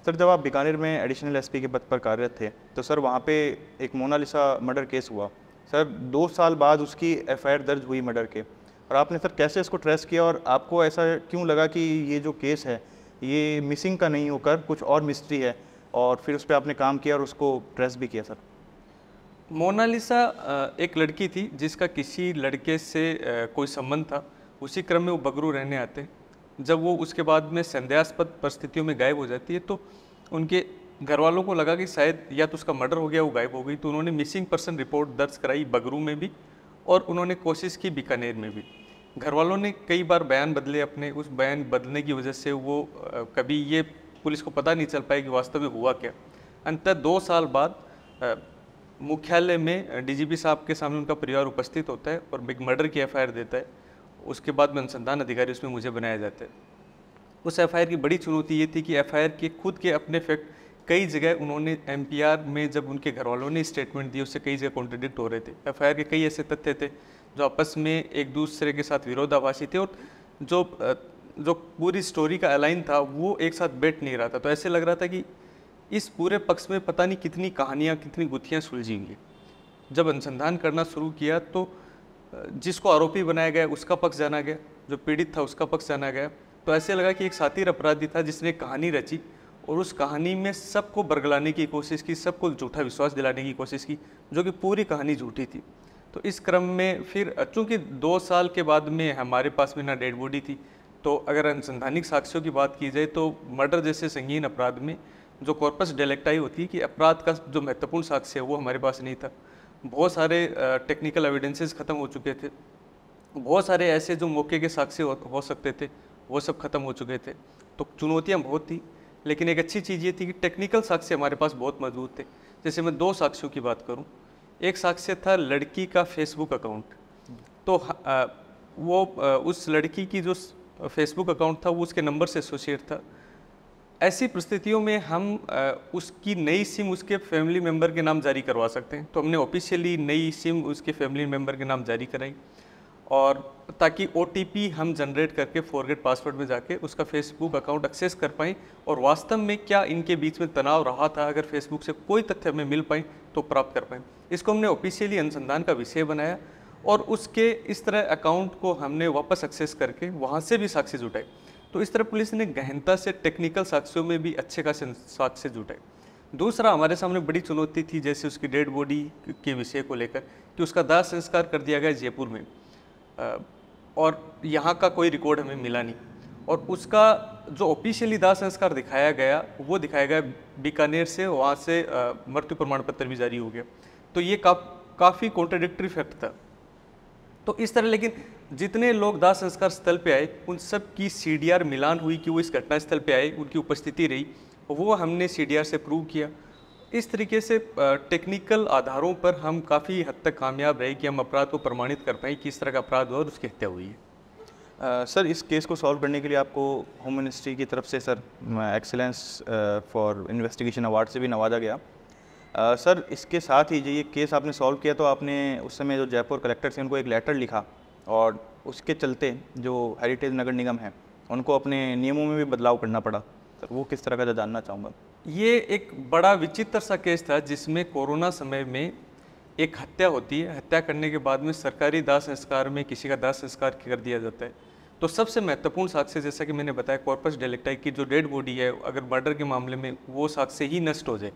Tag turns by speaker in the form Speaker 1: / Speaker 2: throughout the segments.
Speaker 1: Sir जब आप बीकानेर में एडिशनल एसपी के पद पर कार्यरत थे तो सर वहाँ पे एक मोनालिसा मर्डर केस हुआ। सर 2 साल बाद उसकी एफआईआर दर्ज हुई मर्डर के, और आपने सर कैसे इसको ट्रेस किया और आपको ऐसा क्यों लगा कि ये जो केस है ये मिसिंग का नहीं होकर कुछ और मिस्ट्री है, और फिर उस पर आपने काम किया और उसको ट्रेस भी किया? सर
Speaker 2: मोनालिसा एक लड़की थी जिसका किसी लड़के से कोई संबंध था। उसी क्रम में वो बगरू रहने आते हैं। जब वो उसके बाद में संदेहास्पद परिस्थितियों में गायब हो जाती है तो उनके घर वालों को लगा कि शायद या तो उसका मर्डर हो गया, वो गायब हो गई। तो उन्होंने मिसिंग पर्सन रिपोर्ट दर्ज कराई बगरू में भी, और उन्होंने कोशिश की बीकानेर में भी। घर वालों ने कई बार बयान बदले अपने, उस बयान बदलने की वजह से वो कभी ये पुलिस को पता नहीं चल पाया कि वास्तव में हुआ क्या। अंततः 2 साल बाद मुख्यालय में डीजीपी साहब के सामने उनका परिवार उपस्थित होता है और एक मर्डर की एफआईआर देता है। उसके बाद में अनुसंधान अधिकारी उसमें मुझे बनाया जाता है। उस एफआईआर की बड़ी चुनौती ये थी कि एफआईआर के खुद के अपने फैक्ट कई जगह उन्होंने एमपीआर में जब उनके घर वालों ने स्टेटमेंट दिए उससे कई जगह कॉन्ट्रडिक्ट हो रहे थे। एफआईआर के कई ऐसे तथ्य थे जो आपस में एक दूसरे के साथ विरोधाभासी थे, और जो पूरी स्टोरी का अलाइन था वो एक साथ बैठ नहीं रहा था। तो ऐसे लग रहा था कि इस पूरे पक्ष में पता नहीं कितनी कहानियाँ, कितनी गुत्थियाँ सुलझी हुई। जब अनुसंधान करना शुरू किया तो जिसको आरोपी बनाया गया उसका पक्ष जाना गया, जो पीड़ित था उसका पक्ष जाना गया। तो ऐसे लगा कि एक सातिर अपराधी था जिसने कहानी रची और उस कहानी में सबको बरगलाने की कोशिश की, सबको झूठा विश्वास दिलाने की कोशिश की, जो कि पूरी कहानी झूठी थी। तो इस क्रम में फिर चूँकि 2 साल के बाद में हमारे पास में ना डेड बॉडी थी, तो अगर अनुसंधानिक साक्ष्यों की बात की जाए तो मर्डर जैसे संगीन अपराध में जो कॉर्पस डेलिक्टाई होती है कि अपराध का जो महत्वपूर्ण साक्ष्य है वो हमारे पास नहीं था। बहुत सारे टेक्निकल एविडेंसेस ख़त्म हो चुके थे। बहुत सारे ऐसे जो मौके के साक्ष्य हो सकते थे वो सब खत्म हो चुके थे। तो चुनौतियाँ बहुत थी, लेकिन एक अच्छी चीज़ ये थी कि टेक्निकल साक्ष्य हमारे पास बहुत मजबूत थे। जैसे मैं 2 साक्ष्यों की बात करूँ, एक साक्ष्य था लड़की का फेसबुक अकाउंट। तो उस लड़की की जो फेसबुक अकाउंट था वो उसके नंबर से एसोसिएट था। ऐसी परिस्थितियों में हम उसकी नई सिम उसके फैमिली मेम्बर के नाम जारी करवा सकते हैं। तो हमने ऑफिशियली नई सिम उसके फैमिली मेम्बर के नाम जारी कराई, और ताकि OTP हम जनरेट करके फॉरगेट पासवर्ड में जाके उसका फेसबुक अकाउंट एक्सेस कर पाएँ, और वास्तव में क्या इनके बीच में तनाव रहा था, अगर फेसबुक से कोई तथ्य हमें मिल पाए तो प्राप्त कर पाएँ। इसको हमने ऑफिशियली अनुसंधान का विषय बनाया, और उसके इस तरह अकाउंट को हमने वापस एक्सेस करके वहाँ से भी साक्ष्य जुटाए। तो इस तरह पुलिस ने गहनता से टेक्निकल साक्ष्यों में भी अच्छे खासे साक्ष्य जुटाए। दूसरा हमारे सामने बड़ी चुनौती थी जैसे उसकी डेड बॉडी के विषय को लेकर कि उसका दाह संस्कार कर दिया गया जयपुर में, और यहाँ का कोई रिकॉर्ड हमें मिला नहीं। और उसका जो ऑफिशियली दाह संस्कार दिखाया गया वो दिखाया गया बीकानेर से, वहाँ से मृत्यु प्रमाण पत्र भी जारी हो गया। तो ये काफ़ी कॉन्ट्राडिक्टरी फैक्ट था। तो इस तरह, लेकिन जितने लोग दाह संस्कार स्थल पे आए उन सब की CDR मिलान हुई कि वो इस घटना स्थल पे आए, उनकी उपस्थिति रही, वो हमने CDR से प्रूव किया। इस तरीके से टेक्निकल आधारों पर हम काफ़ी हद तक कामयाब रहे कि हम अपराध को प्रमाणित कर पाएँ कि इस तरह का अपराध हुआ और उसकी हत्या हुई है।
Speaker 1: सर इस केस को सॉल्व करने के लिए आपको होम मिनिस्ट्री की तरफ से sir excellence for investigation award से भी नवाजा गया। सर इसके साथ ही जो ये केस आपने सॉल्व किया तो आपने उस समय जो जयपुर कलेक्टर थे उनको एक लेटर लिखा, और उसके चलते जो हेरिटेज नगर निगम है उनको अपने नियमों में भी बदलाव करना पड़ा। सर वो किस तरह का जानना चाहूँगा।
Speaker 2: ये एक बड़ा विचित्र सा केस था जिसमें कोरोना समय में एक हत्या होती है। हत्या करने के बाद में सरकारी दाह संस्कार में किसी का दाह संस्कार कर दिया जाता है। तो सबसे महत्वपूर्ण साक्ष्य जैसा कि मैंने बताया कॉर्पस डेलिक्टाई की जो डेड बॉडी है, अगर मर्डर के मामले में वो साक्ष्य ही नष्ट हो जाए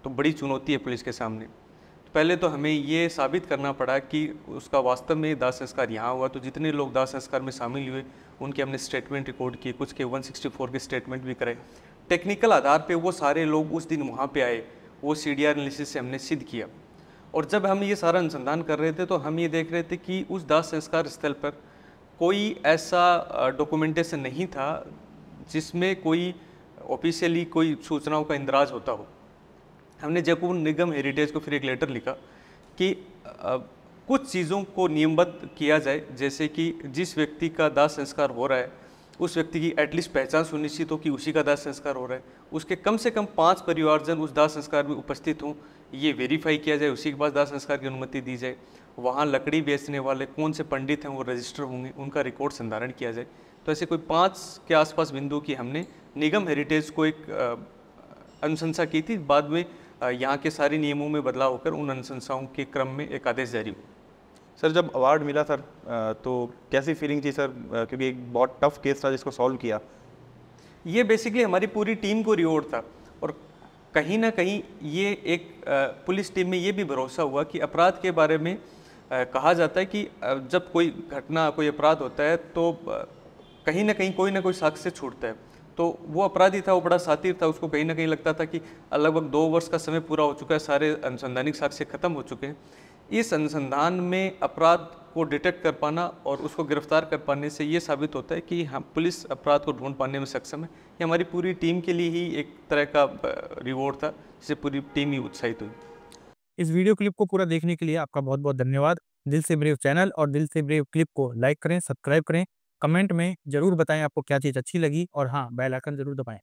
Speaker 2: तो बड़ी चुनौती है पुलिस के सामने। तो पहले तो हमें ये साबित करना पड़ा कि उसका वास्तव में दाह संस्कार यहाँ हुआ। तो जितने लोग दाह संस्कार में शामिल हुए उनके हमने स्टेटमेंट रिकॉर्ड किए, कुछ के 164 के स्टेटमेंट भी कराए। टेक्निकल आधार पे वो सारे लोग उस दिन वहाँ पे आए, वो CDR एनालिसिस से हमने सिद्ध किया। और जब हम ये सारा अनुसंधान कर रहे थे तो हम ये देख रहे थे कि उस दाह संस्कार स्थल पर कोई ऐसा डॉक्यूमेंटेशन नहीं था जिसमें कोई ऑफिशियली कोई सूचनाओं का इंदराज होता हो। हमने जयपुर निगम हेरिटेज को फिर एक लेटर लिखा कि कुछ चीज़ों को नियमबद्ध किया जाए, जैसे कि जिस व्यक्ति का दाह संस्कार हो रहा है उस व्यक्ति की एटलीस्ट पहचान सुनिश्चित हो कि उसी का दाह संस्कार हो रहा है, उसके कम से कम 5 परिवारजन उस दाह संस्कार में उपस्थित हों, ये वेरीफाई किया जाए, उसी के पास दाह संस्कार की अनुमति दी जाए। वहाँ लकड़ी बेचने वाले कौन से पंडित हैं वो रजिस्टर होंगे, उनका रिकॉर्ड संधारण किया जाए। तो ऐसे कोई 5 के आसपास बिंदु की हमने निगम हेरिटेज को एक अनुशंसा की थी। बाद में यहाँ के सारे नियमों में बदलाव होकर उन अनुशंसाओं के क्रम में एक आदेश जारी हुआ।
Speaker 1: सर जब अवार्ड मिला सर तो कैसी फीलिंग थी सर, क्योंकि एक बहुत टफ केस था जिसको सॉल्व किया।
Speaker 2: ये बेसिकली हमारी पूरी टीम को रिवॉर्ड था, और कहीं ना कहीं ये एक पुलिस टीम में ये भी भरोसा हुआ कि अपराध के बारे में कहा जाता है कि जब कोई घटना, कोई अपराध होता है तो कहीं ना कोई साक्ष्य छूटता है। तो वो अपराधी था, वो बड़ा सातिर था, उसको कहीं ना कहीं लगता था कि लगभग 2 वर्ष का समय पूरा हो चुका है, सारे अनुसंधानिक साक्ष्य खत्म हो चुके हैं। इस अनुसंधान में अपराध को डिटेक्ट कर पाना और उसको गिरफ्तार कर पाने से ये साबित होता है कि हम पुलिस अपराध को ढूंढ पाने में सक्षम है। ये हमारी पूरी टीम के लिए ही एक तरह का रिवॉर्ड था, जिससे पूरी टीम ही उत्साहित हुई।
Speaker 3: इस वीडियो क्लिप को पूरा देखने के लिए आपका बहुत बहुत धन्यवाद। दिल से ब्रेव चैनल और दिल से ब्रेव क्लिप को लाइक करें, सब्सक्राइब करें, कमेंट में जरूर बताएं आपको क्या चीज़ अच्छी लगी, और हाँ, बेल आइकन जरूर दबाएं।